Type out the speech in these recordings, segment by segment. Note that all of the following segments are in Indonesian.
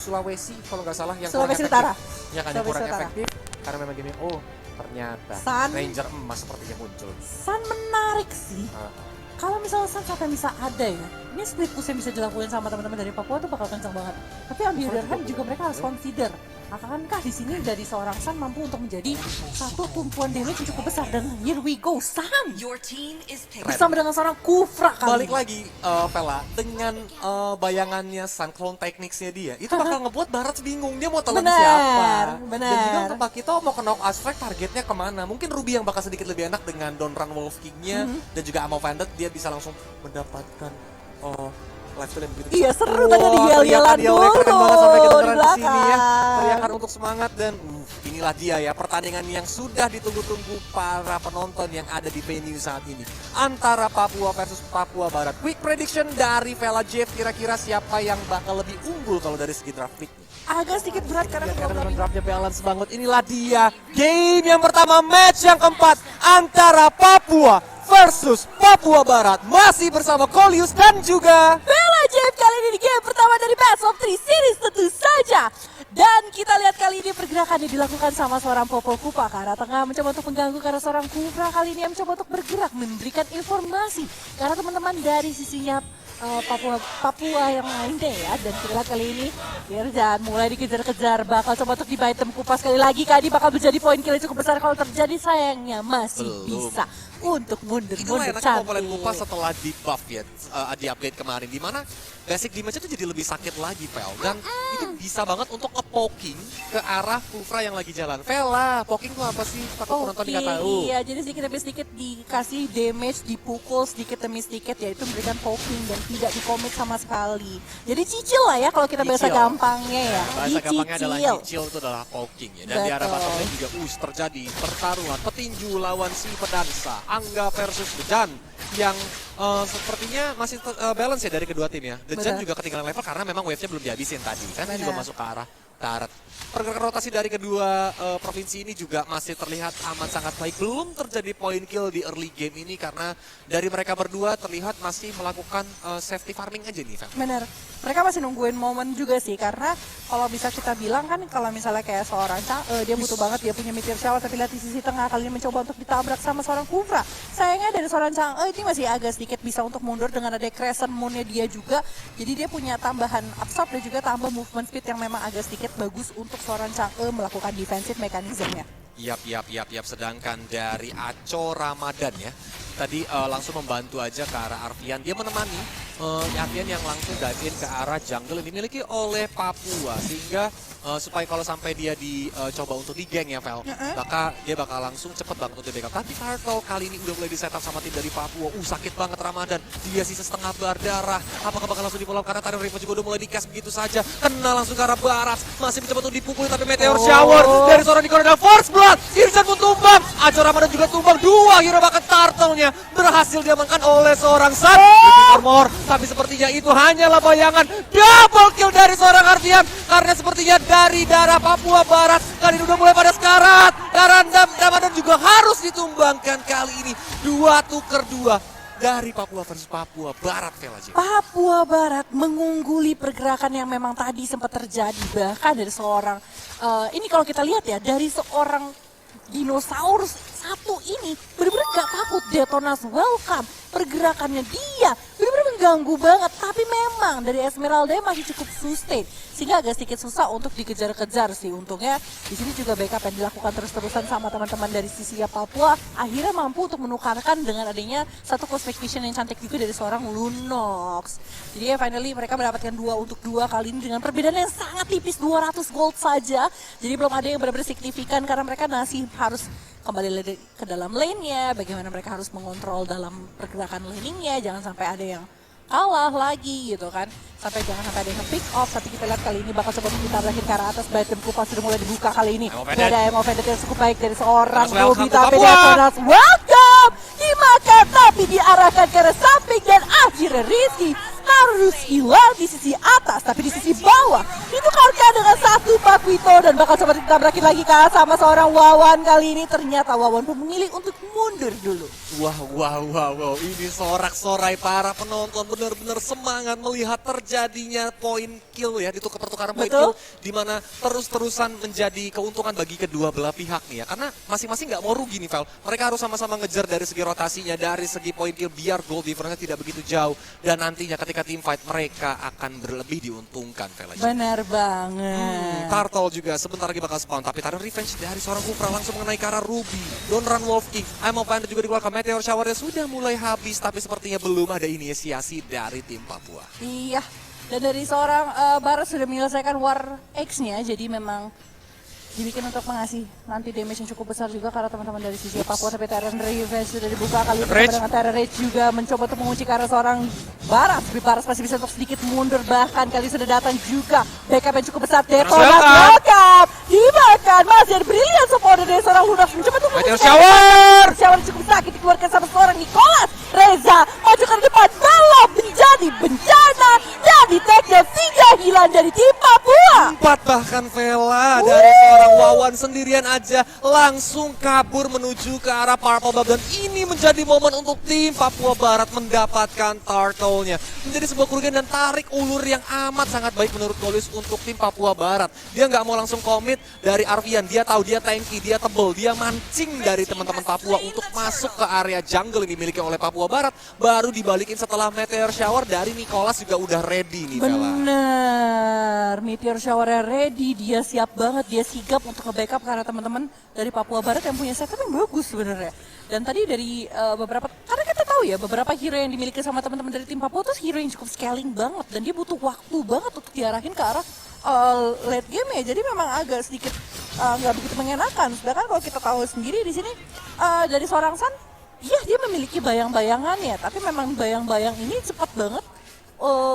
Sulawesi kalau nggak salah yang Sulawesi kurang Utara. efektif. Ya kan, yang Sulawesi kurang Utara. efektif karena memang gini, oh ternyata Sun. Ranger emas sepertinya muncul. Sun menarik sih. Kalau misalnya Sun sampai bisa ada ya, ini split push yang bisa dilakukan sama teman-teman dari Papua tuh bakal kencang banget. Tapi on the other hand juga mereka harus consider, akankah di sini dari seorang Sun mampu untuk menjadi satu tumpuan damage yang cukup besar. Dan here we go, Sun bersama dengan seorang Kufra kali Balik ini. lagi, Vela, dengan bayangannya Sun, clone tekniknya dia, itu bakal ngebuat Barat bingung, dia mau telan Benar, siapa. benar. Dan juga untuk Pakito mau ke knock Aspect targetnya kemana. Mungkin Ruby yang bakal sedikit lebih enak dengan Don't Run Wolf King-nya, dan juga Ammo Vanded, dia bisa langsung mendapatkan lifesteal yang begitu. Iya, seru tadi yel-yelan dulu keren banget sampai kedengeran di di sini ya. belakang. Teriakan untuk semangat dan inilah dia ya pertandingan yang sudah ditunggu-tunggu para penonton yang ada di venue saat ini. Antara Papua versus Papua Barat. Quick prediction dari Vela Jeff, kira-kira siapa yang bakal lebih unggul kalau dari segi draft pick? Agak sedikit berat karena Karena draftnya balance banget. Inilah dia game yang pertama, match yang keempat antara Papua versus Papua Barat. Masih bersama Kolius dan juga Vela Jeff kali ini di game pertama dari Best of 3 Series tentu saja. Dan kita lihat kali ini pergerakannya dilakukan sama seorang Popo Kupa ke arah tengah mencoba untuk mengganggu karena seorang Kufra kali ini yang mencoba untuk bergerak memberikan informasi karena teman-teman dari sisinya Papua yang lain deh ya. Dan kita lihat kali ini Irjan mulai dikejar-kejar, bakal coba untuk dibayar Kupas sekali lagi. Kali ini bakal menjadi poin kill yang cukup besar kalau terjadi, sayangnya masih bisa untuk mundur itulah enaknya cantik. komponen Kupas setelah di buff ya, di update kemarin, dimana basic damage itu jadi lebih sakit lagi, Pel. Dan itu bisa banget untuk nge-poking ke arah Kufra yang lagi jalan. Vela, poking itu apa sih? Takut penonton nggak tahu. Iya, jadi sedikit demi sedikit dikasih damage, dipukul sedikit demi sedikit, yaitu memberikan poking dan tidak dikomit sama sekali. Jadi cicil lah ya kalau kita bahasa Cicil. gampangnya ya. Bahasa gampangnya adalah Dicicil. cicil, itu adalah poking ya. Dan di arah Betul. bottom lane juga terjadi pertarungan petinju lawan si pedansa. Angga versus Dejan yang sepertinya masih balance ya dari kedua tim ya. Dejan Benar. juga ketinggalan level karena memang wave-nya belum dihabisin tadi. Kan dia juga Benar. masuk ke arah darat. Pergerakan rotasi dari kedua provinsi ini juga masih terlihat aman sangat baik. Belum terjadi point kill di early game ini karena dari mereka berdua terlihat masih melakukan safety farming aja nih, Fel. Bener, mereka masih nungguin momen juga sih, karena kalau bisa kita bilang kan kalau misalnya kayak seorang dia butuh banget, dia punya meteor shower, tapi lihat di sisi tengah kali ini mencoba untuk ditabrak sama seorang Kufra. Sayangnya dari seorang ini masih agak sedikit bisa untuk mundur dengan ada crescent moon-nya dia juga, jadi dia punya tambahan absorb dan juga tambah movement speed yang memang agak sedikit bagus untuk seorang melakukan defensive mekanismenya. Yap. Sedangkan dari Aco Ramadan ya, tadi langsung membantu aja ke arah Arfian. Dia menemani Arfian yang langsung dive in ke arah jungle yang dimiliki oleh Papua. Sehingga supaya kalau sampai dia dicoba untuk digeng ya, Vel, maka dia bakal langsung cepet banget untuk di backup. Tapi Turtle kali ini udah mulai di setup sama tim dari Papua. Sakit banget Ramadan. Dia sisa setengah berdarah. Apakah bakal langsung di-follow karena Tarion Riva juga udah mulai di-cast begitu saja. Kena langsung ke arah barat. Masih mencoba untuk dipukul tapi meteor shower dari seorang Nico dan Force Blood. Irsan pun tumbang. Aco Ramadan juga tumbang. Dua hero bahkan Turtle-nya berhasil diamankan oleh seorang Sun. More. Tapi sepertinya itu hanyalah bayangan. Double kill dari seorang Arfian. Karena sepertinya dari darah Papua Barat kali ini udah mulai pada sekarat. Karena Ramadan juga harus ditumbangkan kali ini. 2-2 dari Papua versus Papua Barat, Vela Jeff. Papua Barat mengungguli pergerakan yang memang tadi sempat terjadi, bahkan dari seorang ini kalau kita lihat ya, dari seorang dinosaurus satu ini benar-benar gak takut. Detonas welcome, pergerakannya dia benar-benar mengganggu banget, tapi memang dari Esmeralda masih cukup sustain sehingga agak sedikit susah untuk dikejar-kejar sih. Untungnya di sini juga backup yang dilakukan terus-terusan sama teman-teman dari sisi Papua akhirnya mampu untuk menukarkan dengan adanya satu cosmic vision yang cantik juga dari seorang Lunox. Jadi ya finally mereka mendapatkan 2-2 kali ini dengan perbedaan yang sangat tipis, 200 gold saja. Jadi belum ada yang benar-benar signifikan karena mereka masih harus kembali ke dalam lane-nya, bagaimana mereka harus mengontrol dalam pergerakan laning-nya, jangan sampai ada yang kalah lagi gitu kan, jangan sampai ada yang pick off. Tapi kita lihat kali ini bakal coba kita berakhir ke arah atas, Biden Kupas sudah mulai dibuka kali ini. Tidak ada MO Vended yang cukup baik dari seorang Robi, tapi Detonas welcome dimakan tapi diarahkan ke arah samping dan akhirnya Rizky harus hilang di sisi atas, tapi di sisi bawah ditukarkan dengan satu paku Vito dan bakal coba ditabrakin lagi kan sama seorang Wawan kali ini. Ternyata Wawan pun memilih untuk mundur dulu. Wow. Ini sorak-sorai para penonton benar-benar semangat melihat terjadinya poin kill ya, itu pertukaran poin kill di mana terus-terusan menjadi keuntungan bagi kedua belah pihak nih ya. Karena masing-masing nggak mau rugi nih Val. Mereka harus sama-sama ngejar dari segi rotasinya, dari segi poin kill biar goal difference tidak begitu jauh dan nantinya ketika team fight mereka akan berlebih diuntungkan Val. Benar banget. Turtle juga sebentar lagi bakal spawn, tapi taruh revenge dari seorang Kufra langsung mengenai ke arah Ruby. Don't Run Wolf King, I'm of Panda juga dikeluarkan. Meteor Showernya sudah mulai habis, tapi sepertinya belum ada inisiasi dari tim Papua. Iya, dan dari seorang Barat sudah menyelesaikan War X-nya, jadi memang dibikin untuk mengasih nanti damage yang cukup besar juga karena teman-teman dari sisi Papua. Tapi Terran Revenge sudah dibuka kali ini dengan Terran Rage juga mencoba untuk mengunci ke arah seorang Barat. Tapi Barat masih bisa untuk sedikit mundur, bahkan kali sudah datang juga backup yang cukup besar. Detonat backup dimakan, masih ada brilliant support dari seorang Lunas mencoba untuk Meteor Shower! Shower cukup sakit dikeluarkan sama seorang Nicholas. Reza maju ke depan, balap menjadi bencana dan di take-down 3 hilang dari tim Papua. 4 bahkan Vela dari seorang Wawan sendirian aja langsung kabur menuju ke arah Purple Bub, dan ini menjadi momen untuk tim Papua Barat mendapatkan turtle-nya. Menjadi sebuah kerugian dan tarik ulur yang amat sangat baik menurut Golis untuk tim Papua Barat. Dia nggak mau langsung komit dari Arvian, dia tahu dia tanky, dia tebel, dia mancing dari teman-teman Papua untuk masuk ke area jungle yang dimiliki oleh Papua Barat, baru dibalikin setelah Meteor Shower dari Nicholas juga udah ready nih Vela. Bener, Meteor Shower ready, dia siap banget, dia sigap untuk nge-backup karena teman-teman dari Papua Barat yang punya setup yang bagus sebenarnya. Dan tadi dari beberapa, karena kita tahu ya beberapa hero yang dimiliki sama teman-teman dari tim Papua tuh hero yang cukup scaling banget dan dia butuh waktu banget untuk diarahin ke arah late game ya. Jadi memang agak sedikit nggak begitu mengenakan. Sedangkan kalau kita tahu sendiri di sini dari seorang Sun, iya dia memiliki bayang-bayangannya, tapi memang bayang-bayang ini cepat banget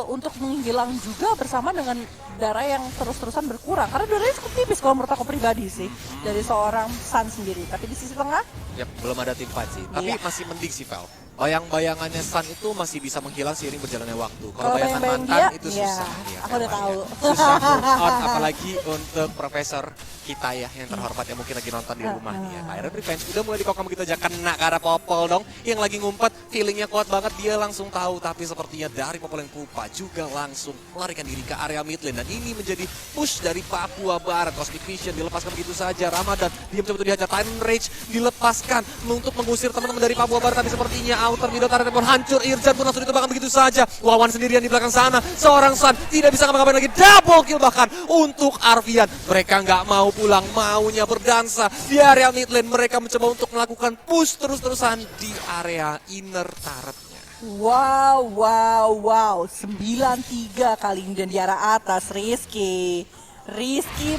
untuk menghilang juga bersama dengan darah yang terus-terusan berkurang. Karena darahnya cukup tipis kalau menurut aku pribadi sih dari seorang Sun sendiri. Tapi di sisi tengah, Yap, belum ada tim fight sih, tapi masih mending sih Val. Bayang-bayangannya Sun itu masih bisa menghilang seiring berjalannya waktu. Kalau bayangan mantan itu susah. Ya, aku udah tahu. Susah move on, apalagi untuk Profesor kita ya yang terhormat yang mungkin lagi nonton di rumah nih ya. Iron Revenge udah mulai dikokang begitu aja, kena ke arah Popol dong. Yang lagi ngumpet, feelingnya kuat banget, dia langsung tahu. Tapi sepertinya dari Popol yang Pupa juga langsung melarikan diri ke area mid lane. Dan ini menjadi push dari Papua Barat. Cosmic Vision dilepaskan begitu saja. Ramadan diam coba dihajar. Tyrant Rage dilepaskan untuk mengusir teman-teman dari Papua Barat. Tapi sepertinya outer middle turret pun hancur. Irjan pun langsung ditembakkan begitu saja. Wawan sendirian di belakang sana. Seorang Sun tidak bisa ngapa-ngapain lagi. Double kill bahkan untuk Arvian. Mereka nggak mau pulang, maunya berdansa di area mid lane. Mereka mencoba untuk melakukan push terus-terusan di area inner turretnya. Wow. 9-3 kali ini dan di arah atas Rizky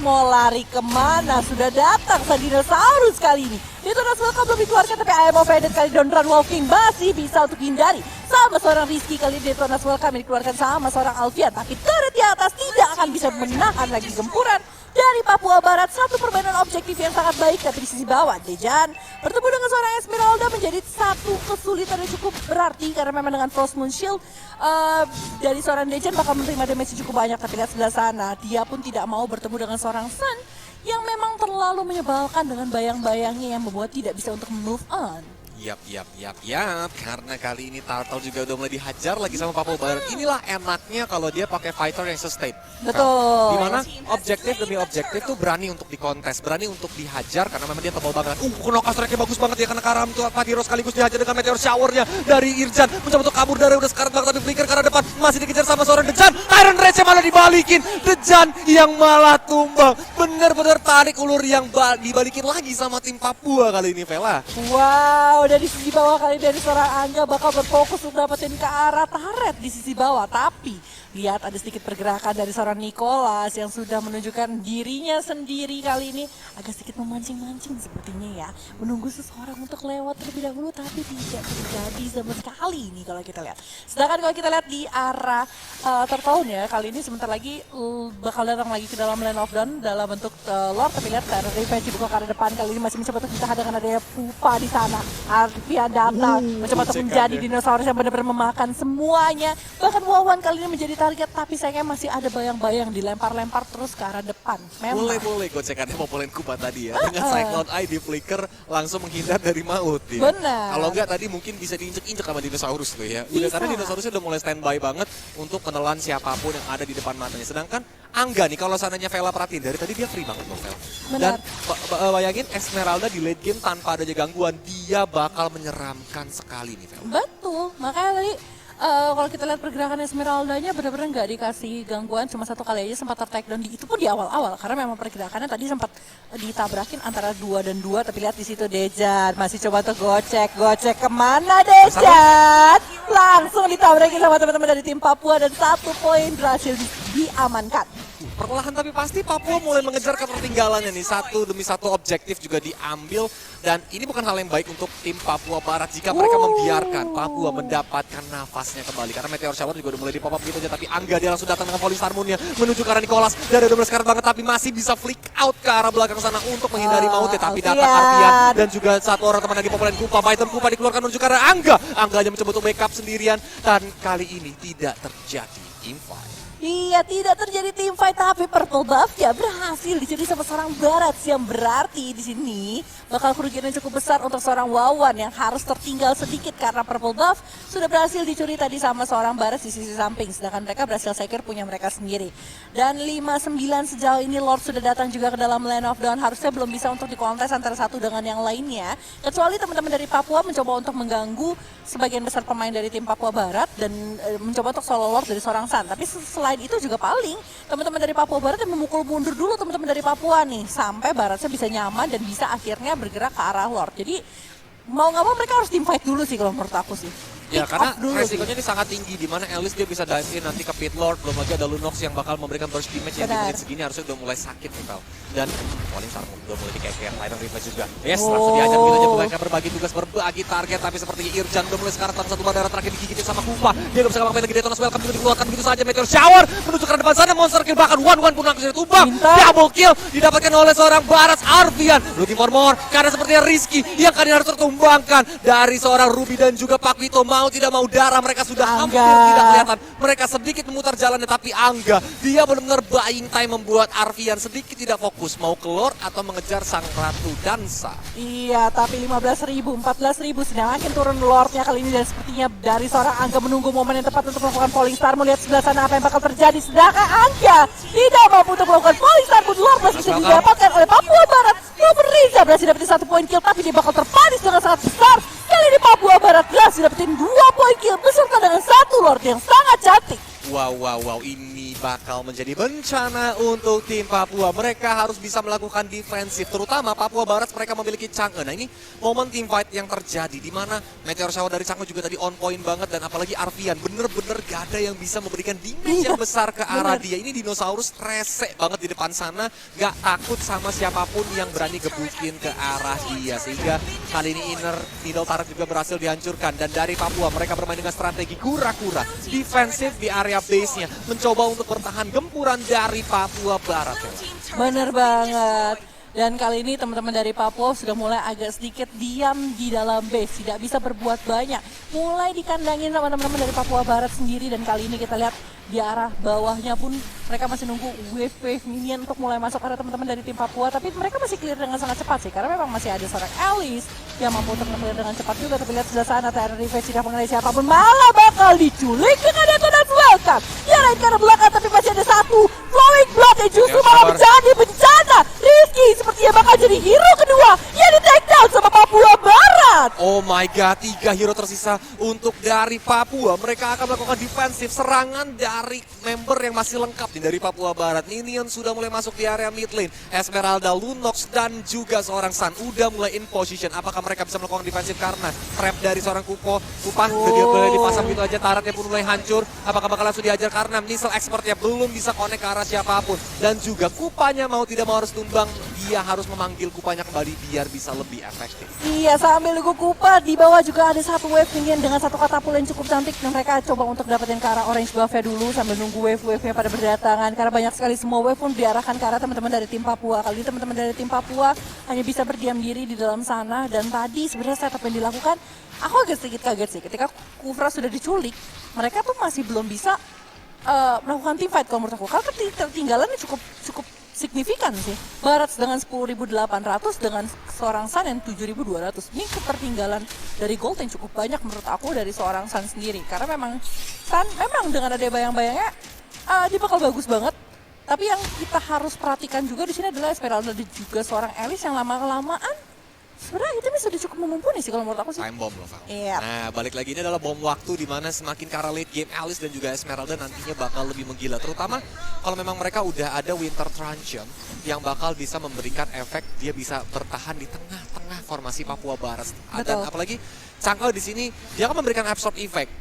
mau lari kemana? Sudah datang sang dinosaurus kali ini. Detonas Welcome belum dikeluarkan, tapi I am offended kali Don't Run Wolf King masih bisa untuk hindari. Sama seorang Rizky kali Detonas Welcome yang dikeluarkan sama seorang Alfian. Tapi turret di atas tidak akan bisa menahan lagi gempuran dari Papua Barat. Satu permainan objektif yang sangat baik, tapi di sisi bawah Dejan bertemu dengan seorang Esmeralda menjadi satu kesulitan yang cukup berarti. Karena memang dengan Frost Moon Shield dari seorang Dejan bakal menerima damage cukup banyak. Tapi lihat sebelah sana, dia pun tidak mau bertemu dengan seorang Sun yang memang terlalu menyebalkan dengan bayang-bayangnya yang membuat tidak bisa untuk move on. Yap. Karena kali ini Turtle juga udah mulai dihajar lagi sama Papua Barat. Inilah enaknya kalau dia pakai fighter yang sustain. Betul. Dimana objektif demi objektif tuh berani untuk dikontes, berani untuk dihajar karena memang dia tebal banget. Knock strike-nya bagus banget ya karena Karam tuh Padiro sekaligus dihajar dengan meteor shower-nya dari Irjan. Mencoba untuk kabur dari udah sekarat banget, tapi flicker ke arah depan masih dikejar sama seorang Dejan. Tyrant Rage malah dibalikin. Dejan yang malah tumbang. Bener-bener tarik ulur yang dibalikin lagi sama tim Papua kali ini, Vela. Wow, dari sisi bawah kali dari seorang Angga bakal berfokus untuk dapetin ke arah turret di sisi bawah. Tapi lihat ada sedikit pergerakan dari seorang Nicholas yang sudah menunjukkan dirinya sendiri kali ini. Agak sedikit memancing-mancing sepertinya ya. Menunggu seseorang untuk lewat terlebih dahulu, tapi tidak terjadi sama sekali ini kalau kita lihat. Sedangkan kalau kita lihat di arah Turtle-nya kali ini sebentar lagi bakal datang lagi ke dalam lane of dawn dalam bentuk Lord. Tapi lihat Terran Revenge dibuka ke arah depan kali ini masih mencoba untuk ditahan dengan adanya Pupa di sana. Arvian datang mencoba untuk menjadi dinosaurus yang benar-benar memakan semuanya. Bahkan Wawan kali ini menjadi target, tapi sayangnya masih ada bayang-bayang dilempar-lempar terus ke arah depan. Memang. Boleh gocekannya mau polen Kupa tadi ya. Dengan Cyclone Eye di flicker langsung menghindar dari maut ya. Benar. Kalau enggak tadi mungkin bisa diinjek-injek sama dinosaurus tuh ya. Udah Bisa. karena dinosaurusnya udah mulai standby banget untuk menelan siapapun yang ada di depan matanya. Sedangkan Angga nih kalau sananya Vela perhatiin dari tadi dia free banget loh Vela. Dan Benar. bayangin Esmeralda di late game tanpa ada gangguan dia bakal menyeramkan sekali nih Vela. Betul, makanya tadi kalau kita lihat pergerakan Esmeraldanya benar-benar nggak dikasih gangguan, cuma satu kali aja sempat ter-takedown itu pun di awal-awal karena memang pergerakannya tadi sempat ditabrakin antara 2 dan 2, tapi lihat di situ Dejan masih coba tuh gocek kemana Dejan? Langsung ditabrakin sama teman-teman dari tim Papua dan 1 poin berhasil diamankan. Perlahan tapi pasti Papua mulai mengejar ketertinggalannya nih. Satu demi satu objektif juga diambil. Dan ini bukan hal yang baik untuk tim Papua Barat jika mereka membiarkan Papua mendapatkan nafasnya kembali. Karena Meteor Shower juga udah mulai di-pop up gitu aja. Tapi Angga dia langsung datang dengan Falling Star Moon-nya menuju ke arah Nicholas. Dari udah belas banget tapi masih bisa flick out ke arah belakang sana untuk menghindari mautnya. Tapi datang Arfian dan juga satu orang teman lagi populer Kupa. Python Kupa dikeluarkan menuju ke arah Angga. Angga hanya mencoba untuk backup sendirian. Dan kali ini tidak terjadi infight. Iya, tidak terjadi team fight, tapi purple buff-nya berhasil dicuri sama seorang Barat yang berarti di sini bakal kerugian yang cukup besar untuk seorang Wawan yang harus tertinggal sedikit karena purple buff sudah berhasil dicuri tadi sama seorang Barat di sisi samping, sedangkan mereka berhasil secure punya mereka sendiri. Dan 5-9 sejauh ini Lord sudah datang juga ke dalam Land of Dawn, harusnya belum bisa untuk dikontes antara satu dengan yang lainnya, kecuali teman-teman dari Papua mencoba untuk mengganggu sebagian besar pemain dari tim Papua Barat dan mencoba untuk solo Lord dari seorang Sun. Tapi selain itu juga paling teman-teman dari Papua Barat yang memukul mundur dulu teman-teman dari Papua nih sampai Baratnya bisa nyaman dan bisa akhirnya bergerak ke arah Lord. Jadi mau nggak mau mereka harus team fight dulu sih kalau menurut aku sih. Ya Pick karena off dulu resikonya sih. ini sangat tinggi di mana Alice dia bisa dive in nanti ke Pit Lord, belum lagi ada Lunox yang bakal memberikan burst damage yang di Benar. menit segini harusnya udah mulai sakit nih Val. Dan Falling Star Moon udah mulai dikeker, Titan Reaper juga. Yes, langsung diajar gitu aja mereka berbagi tugas, berbagi target, tapi seperti Irjan udah mulai sekarang satu bandara terakhir digigitin sama Kupa. Dia gak bisa ngapain lagi, Detonas welcome juga dikeluarkan begitu saja, Meteor Shower menuju ke depan sana, monster kill bahkan one pun langsung ditumbang. Double kill didapatkan oleh seorang Barat Arfian. Looking for more, karena sepertinya Rizky yang kali harus tertumbangkan dari seorang Ruby dan juga Pak Wito. Mau tidak mau darah mereka sudah hampir tidak kelihatan. Mereka sedikit memutar jalannya, tapi Angga dia benar-benar buying time membuat Arfian sedikit tidak fokus mau keluar atau mengejar sang ratu dansa. Iya, tapi 15.000, 14.000 sedang makin turun Lordnya kali ini dan sepertinya dari seorang Angga menunggu momen yang tepat untuk melakukan Falling Star. Melihat sebelah sana apa yang bakal terjadi, sedangkan Angga tidak mampu untuk melakukan Falling Star. Lord masih bisa didapatkan oleh Papua Barat. Robert Riza berhasil dapetin 1 poin kill, tapi dia bakal terpanis dengan sangat besar. Kali ini Papua Barat berhasil dapetin 2 poin kill beserta dengan 1 Lord yang sangat cantik. Wow, ini bakal menjadi bencana untuk tim Papua. Mereka harus bisa melakukan defensif, terutama Papua Barat mereka memiliki Chang'e. Nah ini momen team fight yang terjadi di mana Meteor Shower dari Chang'e juga tadi on point banget dan apalagi Arfian bener-bener gak ada yang bisa memberikan damage yang besar ke arah dia. Ini dinosaurus resek banget di depan sana, gak takut sama siapapun yang berani gebukin ke arah dia. Sehingga kali ini inner needle turret juga berhasil dihancurkan dan dari Papua mereka bermain dengan strategi kura-kura defensif di area base-nya, mencoba untuk bertahan gempuran dari Papua Barat. Bener banget. Dan kali ini teman-teman dari Papua sudah mulai agak sedikit diam di dalam base, tidak bisa berbuat banyak. Mulai dikandangin sama teman-teman dari Papua Barat sendiri dan kali ini kita lihat di arah bawahnya pun mereka masih nunggu wave minion untuk mulai masuk ke arah teman-teman dari tim Papua, tapi mereka masih clear dengan sangat cepat sih karena memang masih ada seorang Alice yang mampu untuk clear dengan cepat juga. Tapi lihat sebelah sana Titan Reaper tidak mengenai siapapun, malah bakal diculik dengan Detonas welcome. Ya lain karena belakang tapi masih ada 1 flowing blood yang justru malah menjadi bencana. Rizky sepertinya bakal jadi hero kedua yang di take down sama Papua Barat. Oh my god, 3 hero tersisa untuk dari Papua. Mereka akan melakukan defensif serangan dari member yang masih lengkap nih dari Papua Barat. Minion sudah mulai masuk di area mid lane. Esmeralda, Lunox dan juga seorang Sun udah mulai in position. Apakah mereka bisa melakukan defensif karena trap dari seorang Kupah dia boleh dipasang gitu aja, taratnya pun mulai hancur. Apakah bakal langsung diajar karena missile expertnya belum bisa connect ke arah siapapun. Dan juga Kupanya mau tidak mau harus tumbang. Dia harus memanggil Kupanya kembali biar bisa lebih efektif. Iya, sambil nunggu Kupa di bawah juga ada 1 wave minion dengan 1 katapult yang cukup cantik dan mereka coba untuk dapetin ke arah orange buff-nya dulu sambil nunggu wave-wave-nya pada berdatangan karena banyak sekali semua wave pun diarahkan ke arah teman-teman dari tim Papua. Kali ini teman-teman dari tim Papua hanya bisa berdiam diri di dalam sana dan tadi sebenarnya setup yang dilakukan aku agak sedikit kaget sih ketika Kufra sudah diculik, mereka tuh masih belum bisa melakukan team fight kalau menurut aku. Karena ketertinggalannya cukup signifikan sih. Barat dengan 10.800 dengan seorang Sun yang 7.200. Ini ketertinggalan dari gold yang cukup banyak menurut aku dari seorang Sun sendiri. Karena memang Sun memang dengan ada bayang-bayangnya dia bakal bagus banget. Tapi yang kita harus perhatikan juga di sini adalah Esmeralda dan juga seorang Alice yang lama-kelamaan sebenarnya itemnya sudah cukup mumpuni sih kalau menurut aku sih. Time bomb loh, Val. Iya. Nah, balik lagi ini adalah bom waktu di mana semakin ke arah late game Alice dan juga Esmeralda nantinya bakal lebih menggila. Terutama kalau memang mereka udah ada Winter Truncheon yang bakal bisa memberikan efek dia bisa bertahan di tengah-tengah formasi Papua Barat. Dan apalagi Chang'e di sini dia akan memberikan absorb effect.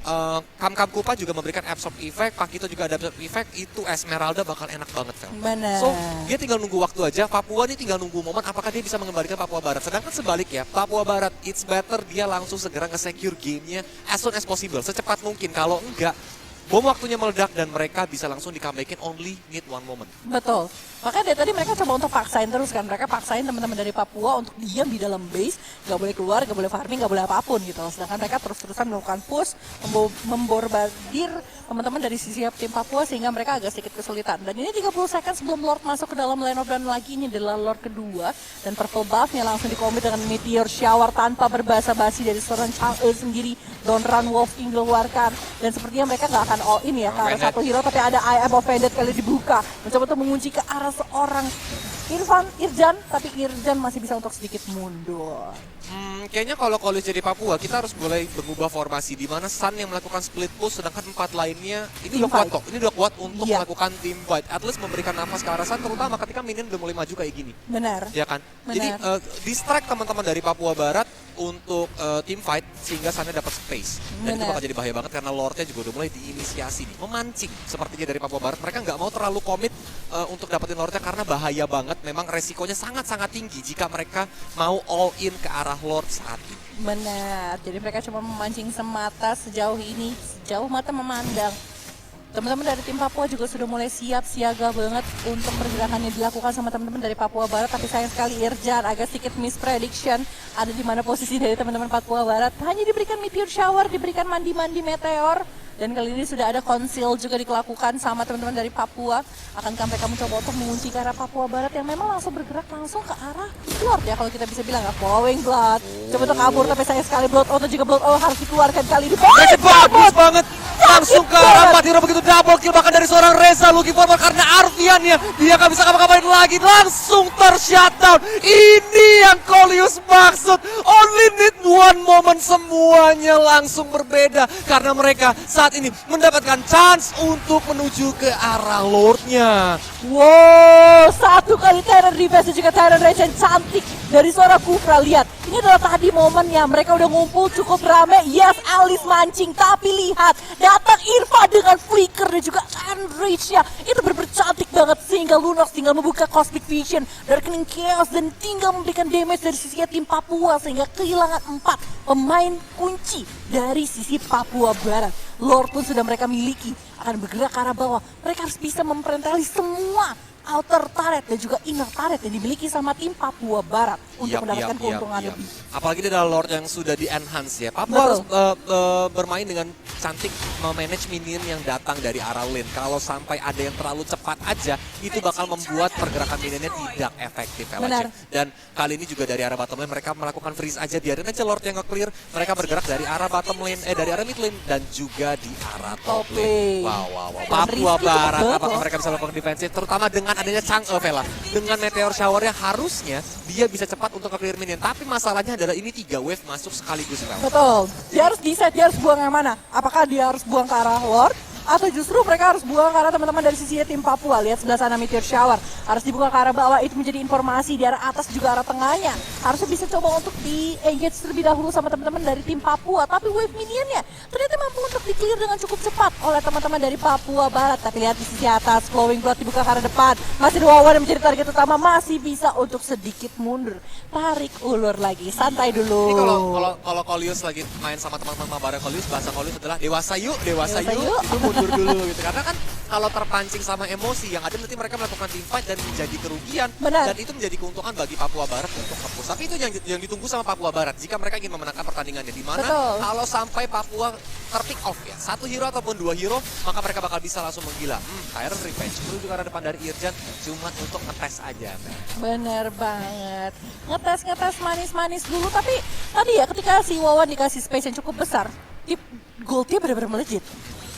Kam Kupa juga memberikan absorb effect, Pakito juga ada absorb effect. Itu Esmeralda bakal enak banget, Vel. Benar. So, dia tinggal nunggu waktu aja. Papua ini tinggal nunggu momen apakah dia bisa mengembalikan Papua Barat. Sedangkan sebaliknya, Papua Barat it's better dia langsung segera nge-secure gamenya as soon as possible, secepat mungkin. Kalau enggak, bom waktunya meledak dan mereka bisa langsung di-comebackin only need one moment. Betul. Makanya dari tadi mereka coba untuk paksain terus kan. Mereka paksain teman-teman dari Papua untuk diam di dalam base. Gak boleh keluar, gak boleh farming, gak boleh apapun gitu. Sedangkan mereka terus-terusan melakukan push, memborbadir teman-teman dari sisi tim Papua sehingga mereka agak sedikit kesulitan. Dan ini 30 second sebelum Lord masuk ke dalam line of dan lagi ini adalah Lord kedua. Dan purple buffnya langsung dikomit dengan Meteor Shower tanpa berbasa-basi dari seorang Chang'e sendiri. Don't Run Wolf dikeluarkan. Dan sepertinya mereka gak akan all in ya ke arah satu hero. Tapi ada I Am Offended kali dibuka. Mencoba untuk mengunci ke arah seorang Irjan, tapi Irjan masih bisa untuk sedikit mundur. Kayaknya kalau Kolius jadi Papua, kita harus mulai mengubah formasi di mana Sun yang melakukan split push, sedangkan 4 lainnya ini udah kuat kok. Ini udah kuat untuk melakukan team fight. At least memberikan nafas ke arah Sun, terutama ketika minion udah mulai maju kayak gini. Benar. Ya kan? Benar. Jadi distract teman-teman dari Papua Barat untuk team fight sehingga Sunnya dapat space. Dan itu bakal jadi bahaya banget karena Lordnya juga udah mulai diinisiasi nih, memancing sepertinya dari Papua Barat. Mereka nggak mau terlalu komit untuk dapetin Lordnya karena bahaya banget. Memang resikonya sangat-sangat tinggi jika mereka mau all in ke arah Lord saat ini. Benar, jadi mereka cuma memancing semata sejauh ini, sejauh mata memandang. Teman-teman dari tim Papua juga sudah mulai siap siaga banget untuk pergerakan yang dilakukan sama teman-teman dari Papua Barat. Tapi sayang sekali Irjan agak sedikit misprediction ada di mana posisi dari teman-teman Papua Barat. Hanya diberikan meteor shower, diberikan mandi-mandi meteor. Dan kali ini sudah ada conceal juga dilakukan sama teman-teman dari Papua. Akankah mereka mencoba untuk mengunci ke arah Papua Barat yang memang langsung bergerak langsung ke arah Lord ya kalau kita bisa bilang ya. Following Blood. Coba untuk kabur tapi sayang sekali Blood Auto juga Blood Auto harus dikeluarkan kali ini. Bagus banget. Langsung ke arah 4 hero begitu double kill bahkan dari seorang Reza looking forward karena Arvian ya. Dia gak bisa ngapa-ngapain lagi. Langsung ter-shutdown. Ini yang Kolius maksud. Only need one moment, semuanya langsung berbeda. Karena mereka saat ini mendapatkan chance untuk menuju ke arah Lordnya. Wow, satu kali Terran Reverse dan juga Terran Regen cantik dari seorang Kufra. Lihat, ini adalah tadi momennya. Mereka udah ngumpul cukup rame. Yes, Alice mancing. Tapi lihat, datang Irfa dengan flicker dan juga Enrage-nya. Itu benar-benar cantik banget. Sehingga Lunox tinggal membuka Cosmic Vision, Darkening Chaos, dan tinggal memberikan damage dari sisi tim Papua. Sehingga kehilangan 4 pemain kunci dari sisi Papua Barat. Lord pun sudah mereka miliki, akan bergerak ke arah bawah. Mereka harus bisa memperentali semua outer turret dan juga inner turret yang dimiliki sama tim Papua Barat untuk mendapatkan keuntungan lebih. Apalagi dia adalah Lord yang sudah di-enhance ya. Papua harus bermain dengan cantik memanage minion yang datang dari arah lane. Kalau sampai ada yang terlalu cepat aja, itu bakal membuat pergerakan minionnya tidak efektif. Benar. Dan kali ini juga dari arah bottom lane mereka melakukan freeze aja. Biarin aja Lord yang nge-clear. Mereka bergerak dari arah bottom lane, dari arah mid lane dan juga di arah top lane. Wow. Papua Barat, apakah mereka bisa melakukan defensif? Terutama dengan adanya Chang'e, Vela. Dengan meteor showernya harusnya dia bisa cepat untuk ke-clear minion. Tapi masalahnya adalah ini 3 wave masuk sekaligus, Vela. Betul. Dia harus decide, dia harus buang yang mana. Apakah dia harus buang ke arah Lord? Atau justru mereka harus buang ke arah teman-teman dari sisi tim Papua. Lihat sebelah sana Meteor Shower. Harus dibuka ke arah bawah, itu menjadi informasi di arah atas juga arah tengahnya. Harusnya bisa coba untuk di-engage terlebih dahulu sama teman-teman dari tim Papua. Tapi wave minionnya ternyata mampu untuk di-clear dengan cukup cepat oleh teman-teman dari Papua Barat. Tapi lihat di sisi atas, Flowing Blood dibuka ke arah depan. Masih Wawan yang menjadi target utama, masih bisa untuk sedikit mundur. Tarik ulur lagi, santai dulu. Ini kalau Kolius lagi main sama teman-teman Mabareng Kolius, bahasa Kolius adalah dewasa yuk. Itu kabur dulu gitu. Karena kan kalau terpancing sama emosi yang ada nanti mereka melakukan team fight dan menjadi kerugian. Benar. Dan itu menjadi keuntungan bagi Papua Barat untuk nge-push. Tapi itu yang ditunggu sama Papua Barat jika mereka ingin memenangkan pertandingannya. Di mana Betul. kalau sampai Papua terpick off ya, 1 hero ataupun 2 hero, maka mereka bakal bisa langsung menggila. Tyrant revenge menuju ke arah depan dari Irjan cuma untuk ngetes aja. Bener banget. Ngetes manis-manis dulu. Tapi tadi ya ketika si Wawan dikasih space yang cukup besar, goldnya benar-benar melejit.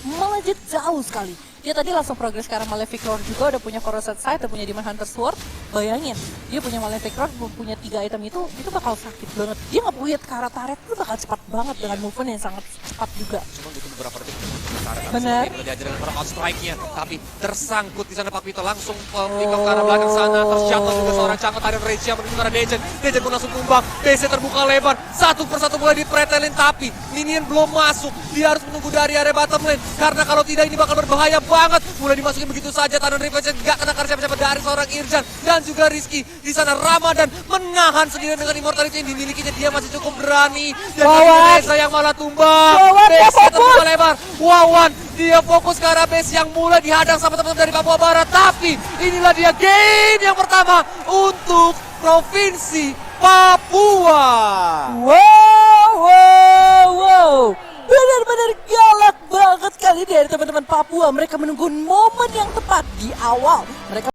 Melejit jauh sekali. Dia tadi langsung progres ke arah Malefic Roar juga, udah punya Corrosive Sight, udah punya Demon Hunter Sword. Bayangin, dia punya Malefic Roar, punya 3 item itu bakal sakit banget. Dia nge-puit ke arah turret itu bakal cepat banget dengan movement yang sangat cepat juga. Cuma butuh beberapa detik untuk turret. Bener. Udah diajar dengan para strike-nya, tapi tersangkut di sana Pak Vito langsung pick off ke arah belakang sana. Terjatuh juga seorang cangkut dari Regia menuju ke arah Dejen. Dejen pun langsung tumbang. BC terbuka lebar. Satu persatu mulai dipretelin, tapi minion belum masuk. Dia harus menunggu dari area bottom lane. Karena kalau tidak ini bakal berbahaya banget. Mulai dimasukin begitu saja. Tangan Revenge gak kena karena siapa-siapa dari seorang Irjan dan juga Rizky. Di sana Ramadan menahan sendiri dengan immortality yang dimilikinya. Dia masih cukup berani. Dan Wawan. Reza yang malah tumbang. Wawan, dia BC terbuka fokus. lebar. Wawan dia fokus ke arah base yang mulai dihadang sama teman-teman dari Papua Barat. Tapi inilah dia game yang pertama untuk Provinsi Papua. Wow. Benar-benar galak banget kali ini dari teman-teman Papua. Mereka menunggu momen yang tepat di awal. Mereka